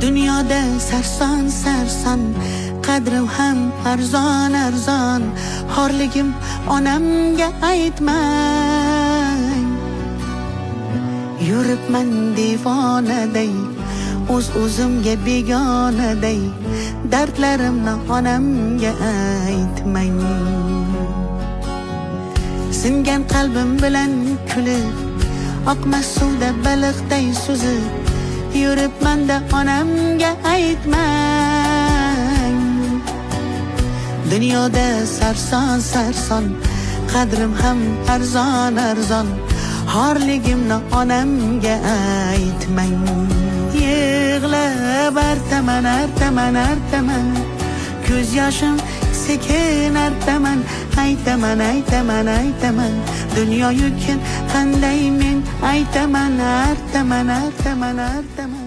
Dunyoda sarson sarson, qadrim ham arzon arzon. Xorligim onamga aytmang. Yuribman devonaday, o'zimga begonaday. Dardlarimni onamga aytmang. Singan qalbim bilan kulib, oqmas suvda baliqday suzib, yuribman-da onamga aytmang. Dunyoda sarson sarson, qadrim ham arzon arzon. Xorligimni onamga aytmang. Yig'lab artaman artaman artaman, ko'z yoshim sekin artaman. Aytaman aytaman aytaman, dunyo yukin qanday men aytaman artaman artaman artaman.